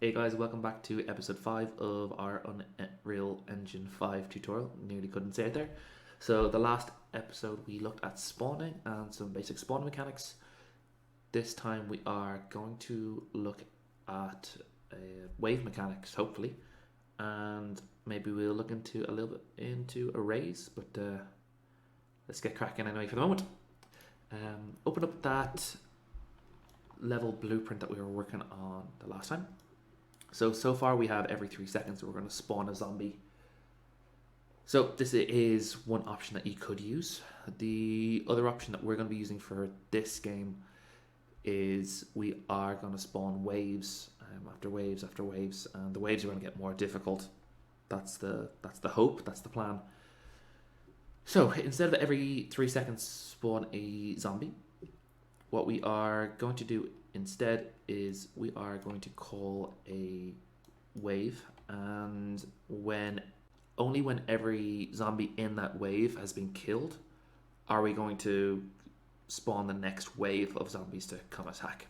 Hey guys, welcome back to episode 5 of our Unreal Engine 5 tutorial. Nearly couldn't say it there. So the last episode we looked at spawning and some basic spawn mechanics. This time we are going to look at wave mechanics, hopefully. And maybe we'll look into a little bit into arrays, but let's get cracking anyway for the moment. Open up that level blueprint that we were working on the last time. So far we have every 3 seconds we're going to spawn a zombie. So this is one option that you could use. The other option that we're going to be using for this game is we are going to spawn waves after waves after waves, and the waves are going to get more difficult. That's the hope, that's the plan. So instead of every 3 seconds spawn a zombie, what we are going to do instead is we are going to call a wave, and only when every zombie in that wave has been killed are we going to spawn the next wave of zombies to come attack.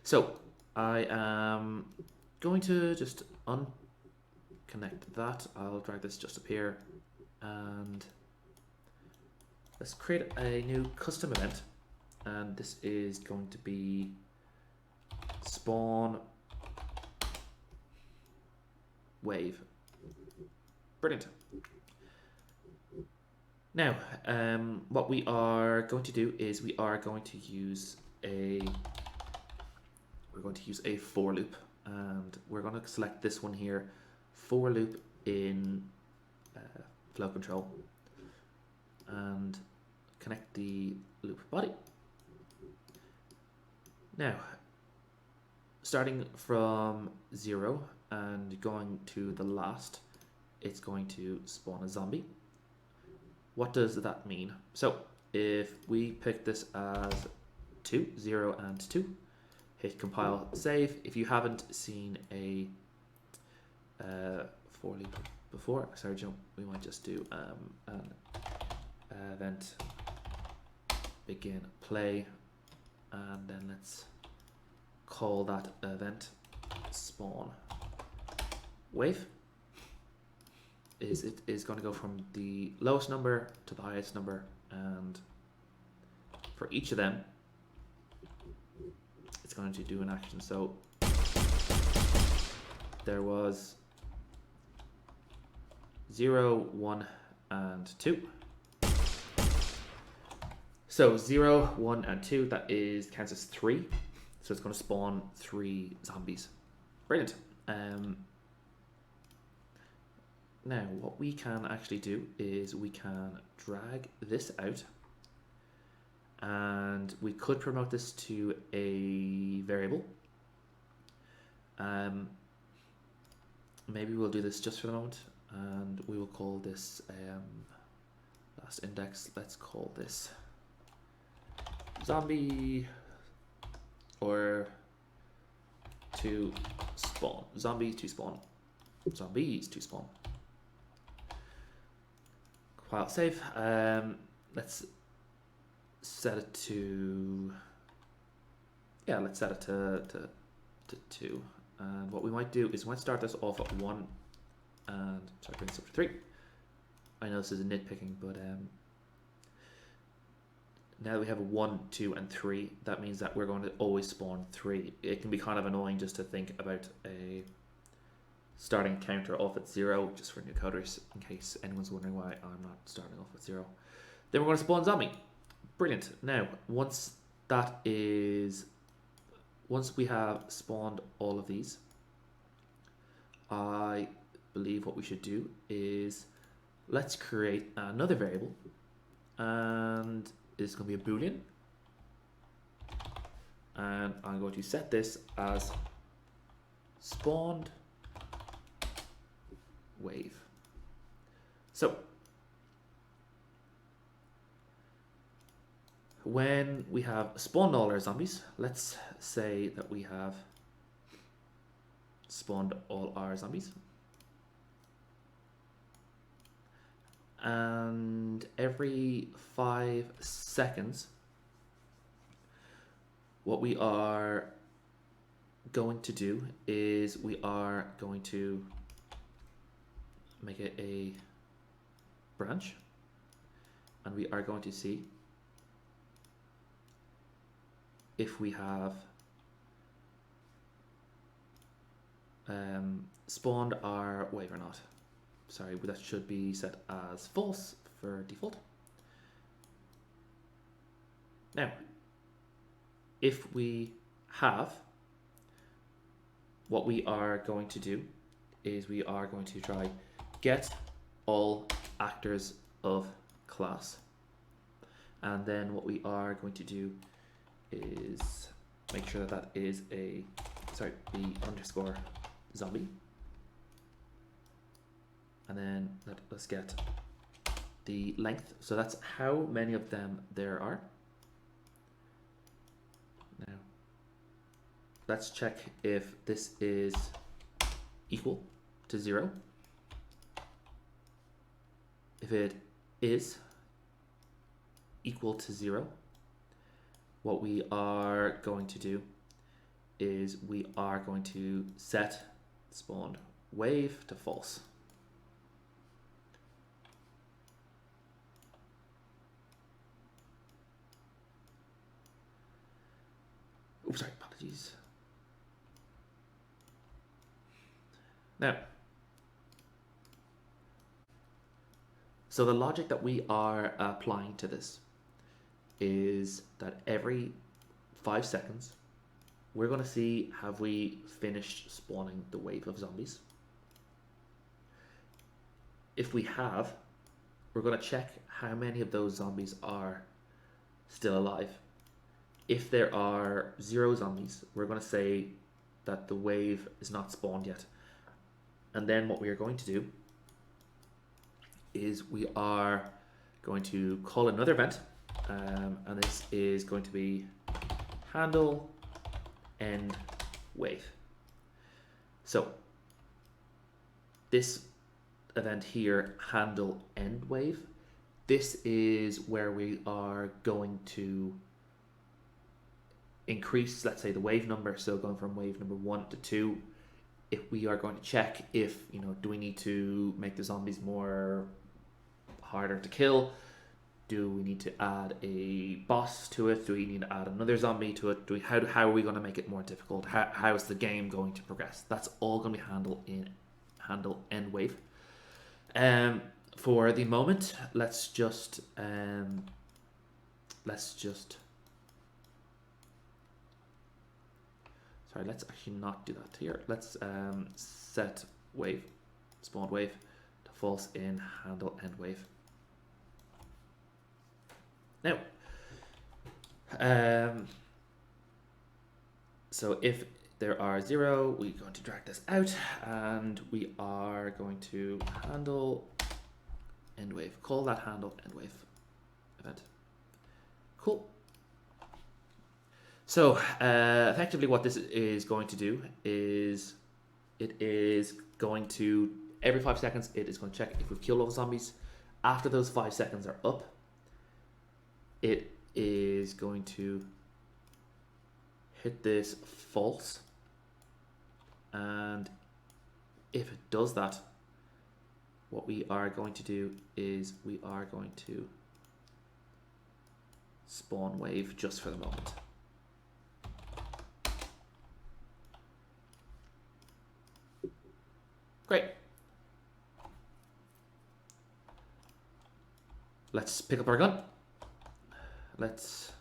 So I am going to just unconnect that. I'll drag this just up here and let's create a new custom event, and this is going to be spawn wave. Brilliant. Now, what we are going to do is we are going to use a for loop, and we're going to select this one here, for loop in flow control, and connect the loop body. Now, starting from 0 and going to the last, it's going to spawn a zombie. What does that mean? So if we pick this as 2, 0 and 2, hit compile, save. If you haven't seen a for loop before, sorry Joe, we might just do an event begin play, and then let's call that event spawn wave. It is going to go from the lowest number to the highest number, and for each of them it's going to do an action. So there was 0, 1 and 2. So 0, 1 and 2, that is counts as 3. So it's going to spawn 3 zombies. Brilliant. Now what we can actually do is we can drag this out, and we could promote this to a variable. Maybe we'll do this just for the moment, and we will call this last index. Let's call this zombie or to spawn. Zombie to spawn. Zombies to spawn. File save. Let's set it to, yeah, let's set it to 2. And what we might do is we might start this off at 1 and try to bring this up to 3. I know this is a nitpicking, but now that we have a 1, 2 and 3, that means that we're going to always spawn 3. It can be kind of annoying just to think about a starting counter off at 0, just for new coders, in case anyone's wondering why I'm not starting off at 0. Then we're going to spawn zombie. Brilliant. Now, once we have spawned all of these, I believe what we should do is let's create another variable, and it's going to be a boolean, and I'm going to set this as spawned wave. So when we have spawned all our zombies, let's say that we have spawned all our zombies, and every 5 seconds what we are going to do is we are going to make it a branch, and we are going to see if we have spawned our wave or not. Sorry, but that should be set as false for default. Now, if we have, what we are going to do is we are going to try get all actors of class. And then what we are going to do is make sure that that is a, sorry, the underscore zombie. And then let's get the length. So that's how many of them there are. Now, let's check if this is equal to 0. If it is equal to 0, what we are going to do is we are going to set spawned wave to false. Oops, sorry, apologies. Now, so the logic that we are applying to this is that every 5 seconds, we're going to see, have we finished spawning the wave of zombies? If we have, we're going to check how many of those zombies are still alive. If there are 0 zombies, we're going to say that the wave is not spawned yet. And then what we are going to do is we are going to call another event, and this is going to be handle end wave. So this event here, handle end wave, this is where we are going to increase, let's say, the wave number. So going from wave number 1 to 2, if we are going to check if, you know, do we need to make the zombies more harder to kill? Do we need to add a boss to it? Do we need to add another zombie to it? How are we going to make it more difficult? How is the game going to progress? That's all going to be handled in handle end wave. For the moment, let's just sorry, let's actually not do that here. Let's set wave, spawned wave to false in handle end wave. Now, so if there are 0, we're going to drag this out, and we are going to handle end wave. Call that handle end wave event. Cool. So effectively what this is going to do is it is going to, every 5 seconds, it is going to check if we've killed all the zombies. After those 5 seconds are up, it is going to hit this false. And if it does that, what we are going to do is we are going to spawn wave just for the moment. Great. Let's pick up our gun. Let's,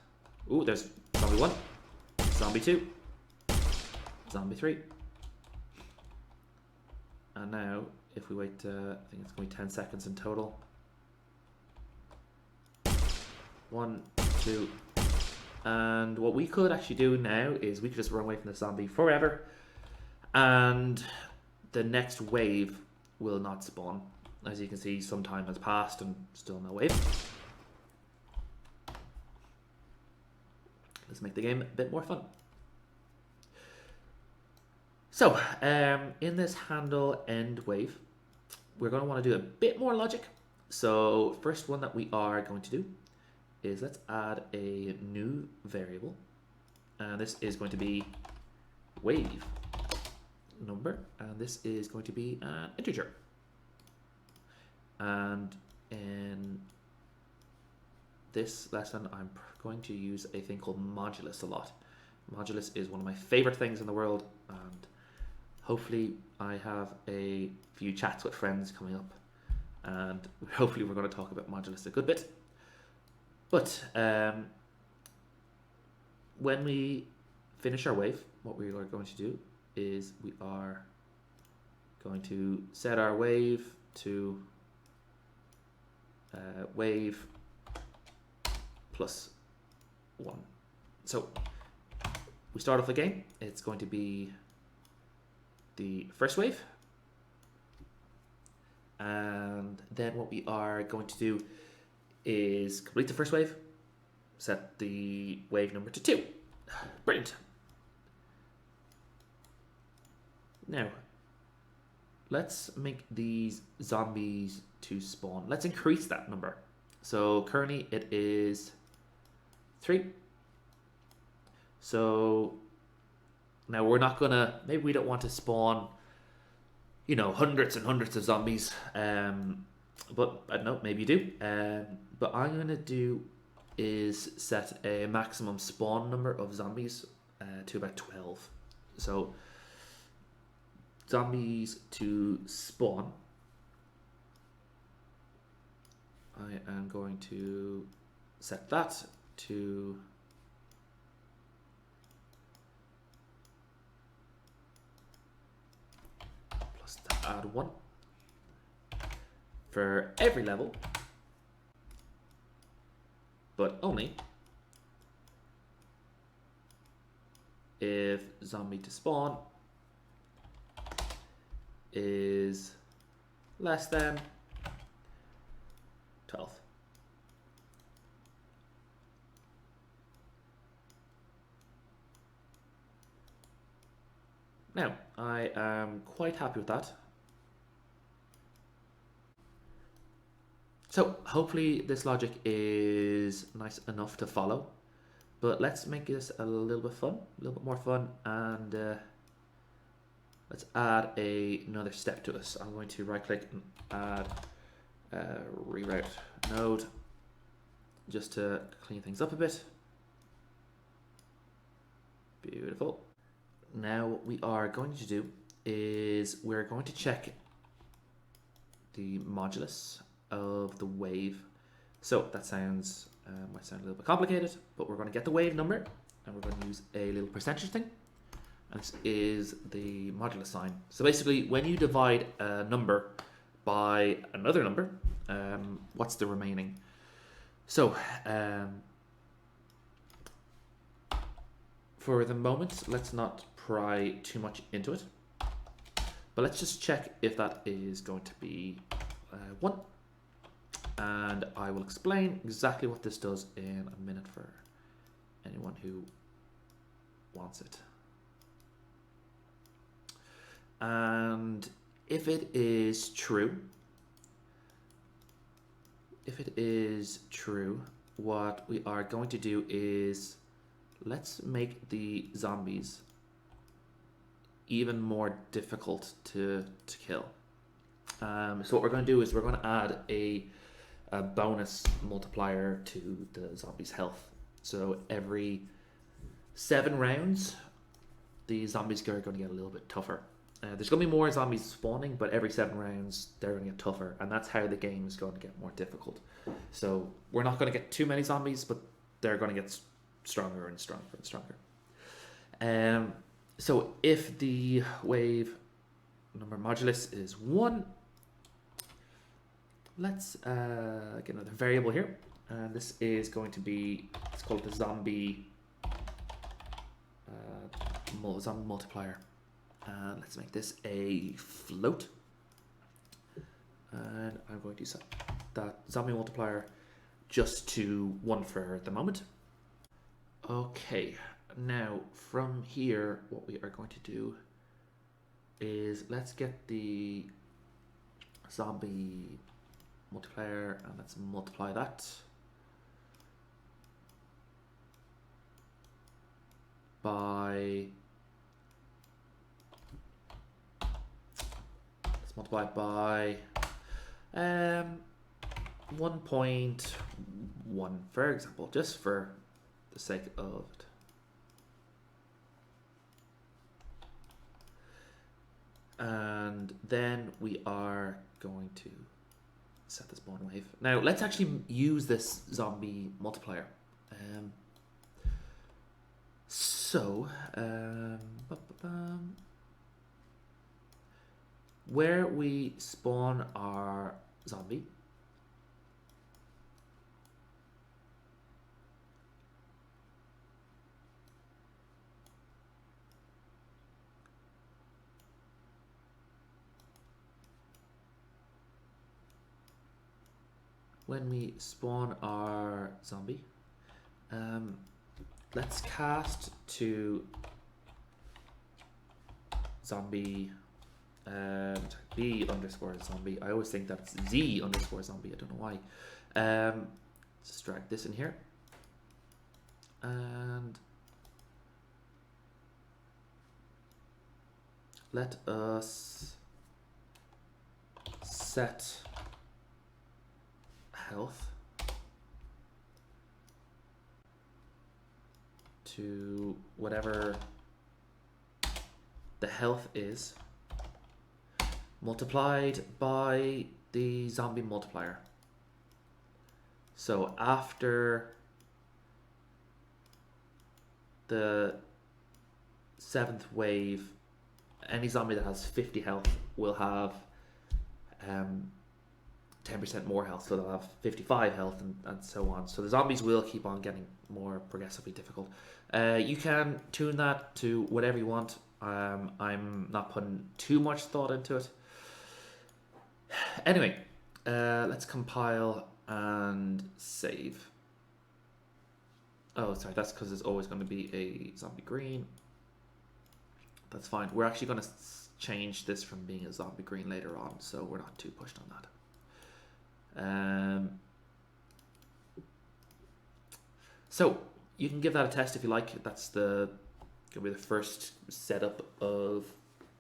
ooh, there's zombie 1, zombie 2, zombie 3. And now, if we wait, I think it's going to be 10 seconds in total. 1, 2, and what we could actually do now is we could just run away from the zombie forever, and the next wave will not spawn. As you can see, some time has passed and still no wave. Let's make the game a bit more fun. So, in this handle end wave, we're going to want to do a bit more logic. So, first one that we are going to do is let's add a new variable. And this is going to be wave number, and this is going to be an integer. And in this lesson, I'm going to use a thing called Modulus a lot. Modulus is one of my favorite things in the world, and hopefully I have a few chats with friends coming up, and hopefully we're going to talk about Modulus a good bit. But when we finish our wave, what we are going to do is we are going to set our wave to wave plus 1. So we start off the game. It's going to be the first wave, and then what we are going to do is complete the first wave, set the wave number to 2. Brilliant. Now let's make these zombies to spawn. Let's increase that number. So currently it is 3. So now we're not gonna, maybe we don't want to spawn, you know, hundreds and hundreds of zombies. But I don't know, maybe you do. But I'm gonna do is set a maximum spawn number of zombies to about 12. So zombies to spawn, I am going to set that to plus add 1 for every level, but only if zombie to spawn is less than 12. Now, I am quite happy with that. So hopefully this logic is nice enough to follow, but let's make this a little bit fun, a little bit more fun, and let's add another step to this. I'm going to right click and add reroute node just to clean things up a bit. Beautiful. Now what we are going to do is we're going to check the modulus of the wave. So that sounds might sound a little bit complicated, but we're going to get the wave number and we're going to use a little percentage thing. And this is the modulus sign. So basically, when you divide a number by another number, what's the remaining? So for the moment, let's not pry too much into it, but let's just check if that is going to be 1. And I will explain exactly what this does in a minute for anyone who wants it. And if it is true, what we are going to do is let's make the zombies even more difficult to kill. So what we're going to do is we're going to add a bonus multiplier to the zombies' health. So every 7 rounds, the zombies are going to get a little bit tougher. There's going to be more zombies spawning, but every 7 rounds, they're going to get tougher. And that's how the game is going to get more difficult. So we're not going to get too many zombies, but they're going to get stronger and stronger and stronger. So if the wave number modulus is 1, let's get another variable here. And this is going to be, let's call it the zombie multiplier. And let's make this a float. And I'm going to set that zombie multiplier just to 1 for the moment. Okay, now from here, what we are going to do is let's get the zombie multiplier and let's multiply that by let's multiply it by 1.1, for example, just for the sake of it. And then we are going to set the spawn wave. Now let's actually use this zombie multiplier. Where we spawn our zombie, let's cast to zombie B underscore zombie. I always think that's Z underscore zombie. I don't know why. Let's drag this in here. And let us set health to whatever the health is, multiplied by the zombie multiplier. So after the 7th wave, any zombie that has 50 health will have 10% more health, so they'll have 55 health and so on. So the zombies will keep on getting more progressively difficult. You can tune that to whatever you want. I'm not putting too much thought into it. Anyway, let's compile and save. Oh, sorry, that's because there's always going to be a zombie green. That's fine. We're actually going to change this from being a zombie green later on, so we're not too pushed on that. So you can give that a test if you like. That's gonna be the first setup of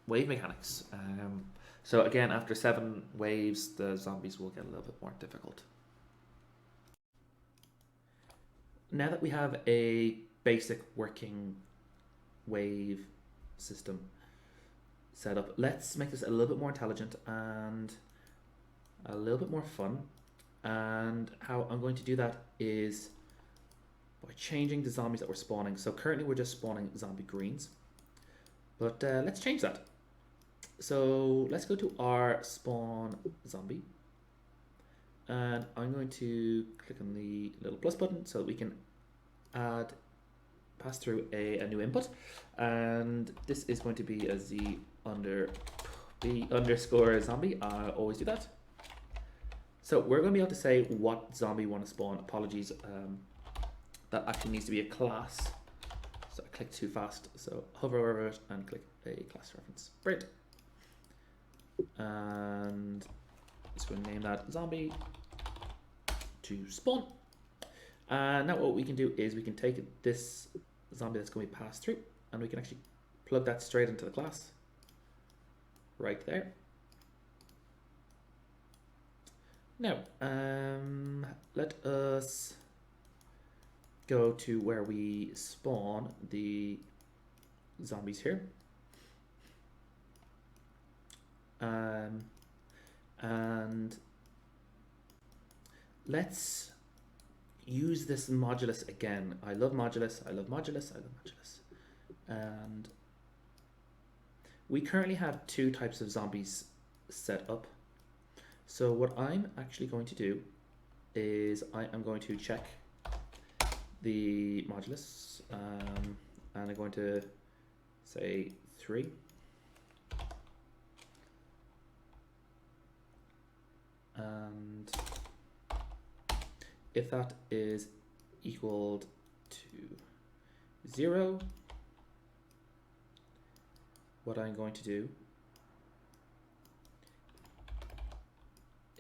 wave mechanics. So again, after 7 waves, the zombies will get a little bit more difficult. Now that we have a basic working wave system set up, let's make this a little bit more intelligent and a little bit more fun. And how I'm going to do that is by changing the zombies that we're spawning. So currently we're just spawning zombie greens, but let's change that. So let's go to our spawn zombie, and I'm going to click on the little plus button so that we can pass through a new input, and this is going to be a Z underscore zombie. I always do that. So we're going to be able to say what zombie we want to spawn. Apologies, that actually needs to be a class. So I clicked too fast. So hover over it and click a class reference. Great. And just going to name that zombie to spawn. And now what we can do is we can take this zombie that's going to be passed through, and we can actually plug that straight into the class. Right there. Now, let us go to where we spawn the zombies here. And let's use this modulus again. I love modulus, I love modulus, I love modulus. And we currently have 2 types of zombies set up. So what I'm actually going to do is I am going to check the modulus, and I'm going to say 3. And if that is equal to 0, what I'm going to do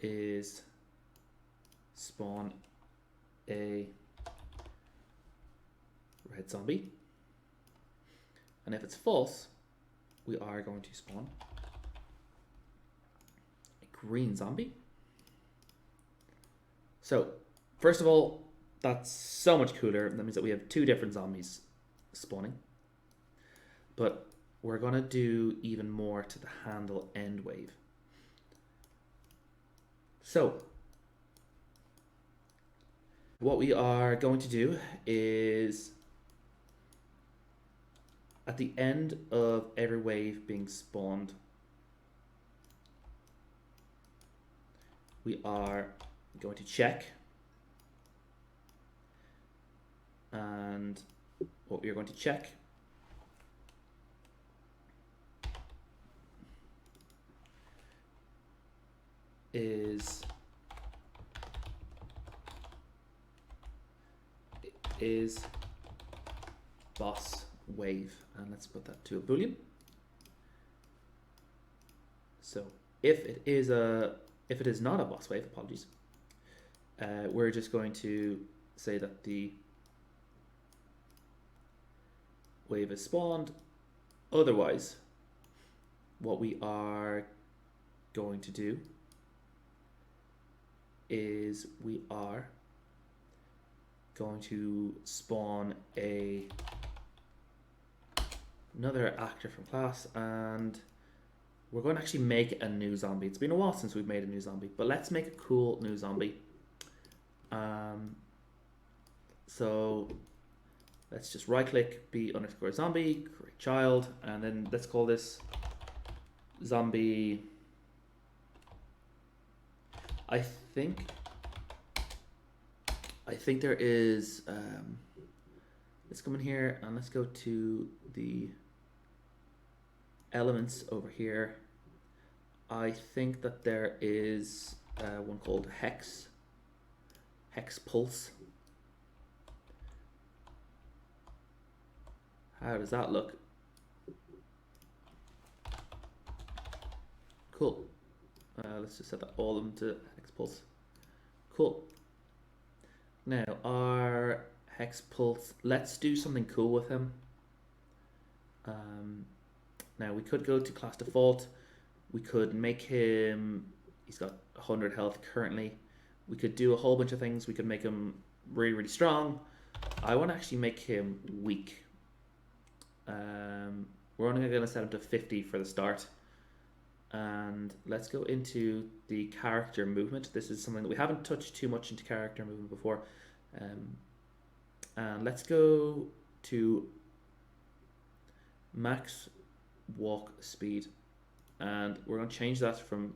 is spawn a red zombie, and if it's false, we are going to spawn green zombie. So, first of all, that's so much cooler. That means that we have 2 different zombies spawning. But we're going to do even more to the handle end wave. So, what we are going to do is, at the end of every wave being spawned, we are going to check, and what we are going to check is boss wave, and let's put that to a boolean. So if it is not a boss wave, apologies, we're just going to say that the wave is spawned. Otherwise, what we are going to do is we are going to spawn another actor from class, and we're going to actually make a new zombie. It's been a while since we've made a new zombie, but let's make a cool new zombie. So let's just right click b_zombie, create child, and then let's call this zombie. I think there is, let's come in here and let's go to the elements over here. I think that there is one called hex pulse. How does that look? Cool. Let's just set that all of them to hex pulse. Cool. Now our hex pulse, let's do something cool with him. Now we could go to class default. We could make him, he's got 100 health currently. We could do a whole bunch of things. We could make him really, really strong. I want to actually make him weak. We're only going to set him to 50 for the start. And let's go into the character movement. This is something that we haven't touched too much into character movement before. And let's go to max walk speed. And we're going to change that from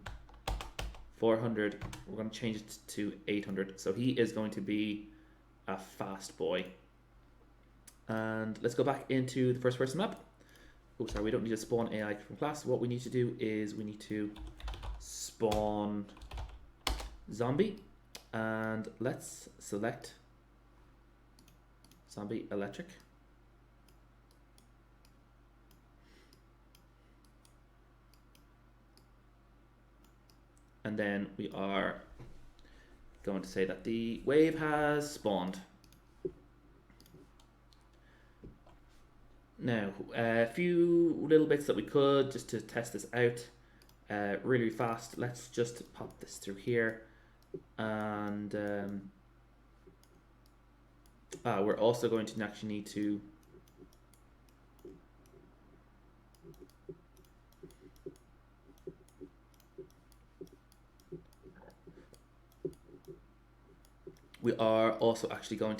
400. We're going to change it to 800. So he is going to be a fast boy. And let's go back into the first person map. Oh, sorry, we don't need to spawn AI from class. What we need to do is we need to spawn zombie, and let's select zombie electric. And then we are going to say that the wave has spawned. Now, a few little bits that we could just to test this out really fast. Let's just pop this through here, and we're also going to actually need to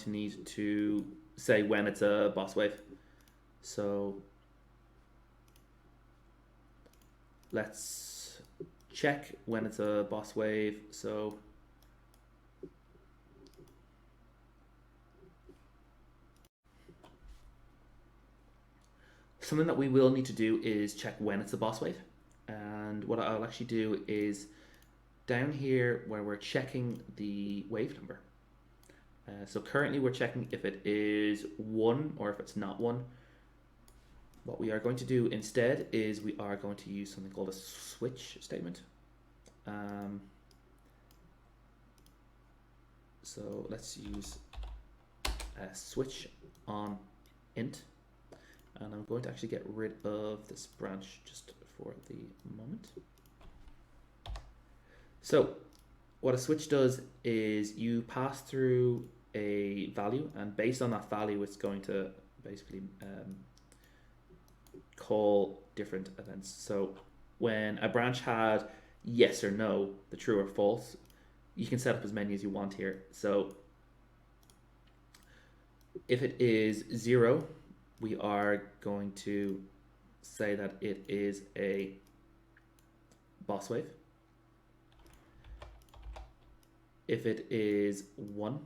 need to say when it's a boss wave. So let's check when it's a boss wave. So something that we will need to do is check when it's a boss wave. And what I'll actually do is down here where we're checking the wave number. So currently we're checking if it is 1 or if it's not 1. What we are going to do instead is we are going to use something called a switch statement. So let's use a switch on int, and I'm going to actually get rid of this branch just for the moment. So what a switch does is you pass through a value, and based on that value, it's going to basically call different events. So when a branch had yes or no, the true or false, you can set up as many as you want here. So if it is 0, we are going to say that it is a boss wave. If it is 1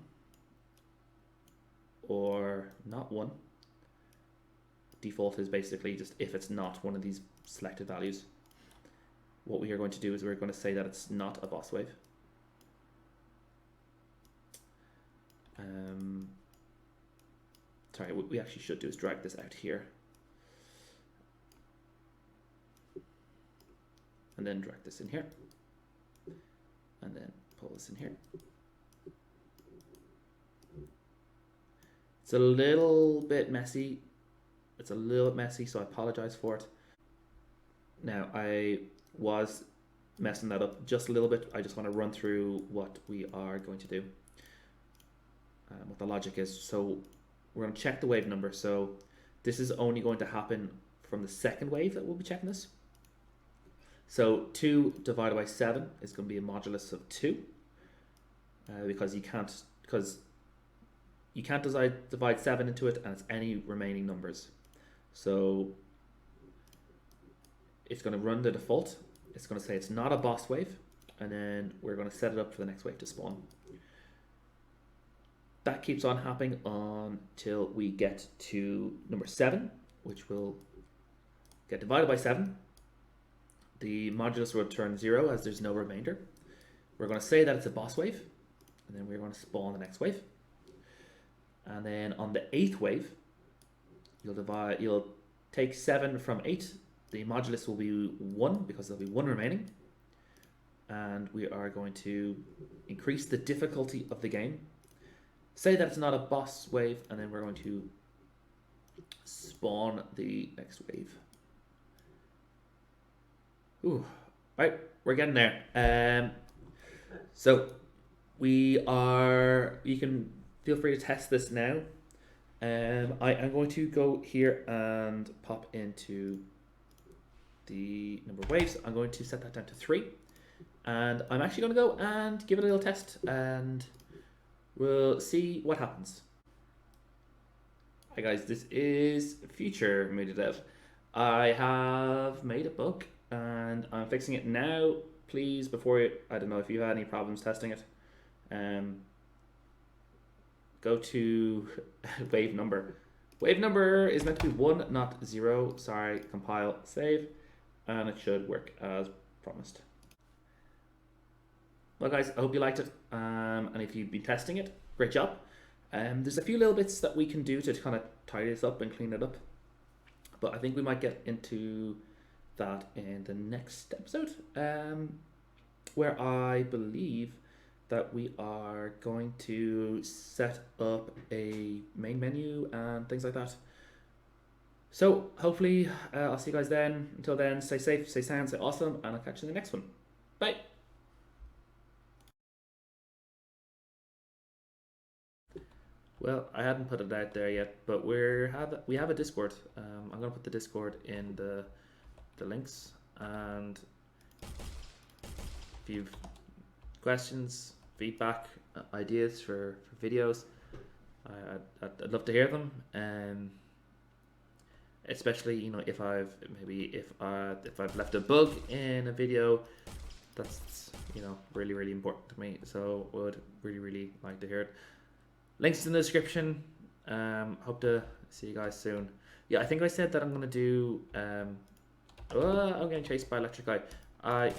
or not 1, default is basically just if it's not one of these selected values. What we are going to do is we're going to say that it's not a boss wave. Sorry, what we actually should do is drag this out here. And then drag this in here. And then pull this in here. It's a little bit messy. It's a little bit messy, so I apologize for it. Now, I was messing that up just a little bit. I just want to run through what we are going to do, what the logic is. So we're going to check the wave number. So this is only going to happen from the second wave that we'll be checking this. So 2 divided by 7 is going to be a modulus of 2, because you can't divide 7 into it, and it's any remaining numbers. So it's going to run the default. It's going to say it's not a boss wave, and then we're going to set it up for the next wave to spawn. That keeps on happening until we get to number 7, which will get divided by 7. The modulus will return 0 as there's no remainder. We're going to say that it's a boss wave, and then we're going to spawn the next wave. And then on the 8th wave, you'll take 7 from 8. The modulus will be 1 because there'll be 1 remaining. And we are going to increase the difficulty of the game. Say that it's not a boss wave, and then we're going to spawn the next wave. Ooh, right, we're getting there. So you can feel free to test this now. I am going to go here and pop into the number of waves. I'm going to set that down to 3. And I'm actually going to go and give it a little test, and we'll see what happens. Hi guys, this is future Moody Dev. I have made a bug and I'm fixing it now. Please, I don't know if you had any problems testing it, go to wave number. Wave number is meant to be 1, not 0. Sorry, compile, save, and it should work as promised. Well guys, I hope you liked it, and if you've been testing it, great job. There's a few little bits that we can do to kind of tidy this up and clean it up, but I think we might get into that in the next episode, where I believe that we are going to set up a main menu and things like that. So hopefully I'll see you guys then. Until then, stay safe, stay sound, stay awesome, and I'll catch you in the next one. Bye. Well, I hadn't put it out there yet, but we have a Discord. I'm gonna put the Discord in the links, and if you've questions, feedback, ideas for videos, I'd love to hear them. Especially if I've left a bug in a video, that's really important to me. So would really like to hear it. Links in the description. Hope to see you guys soon. Yeah, I think I said that I'm gonna do. I'm getting chased by electric guy.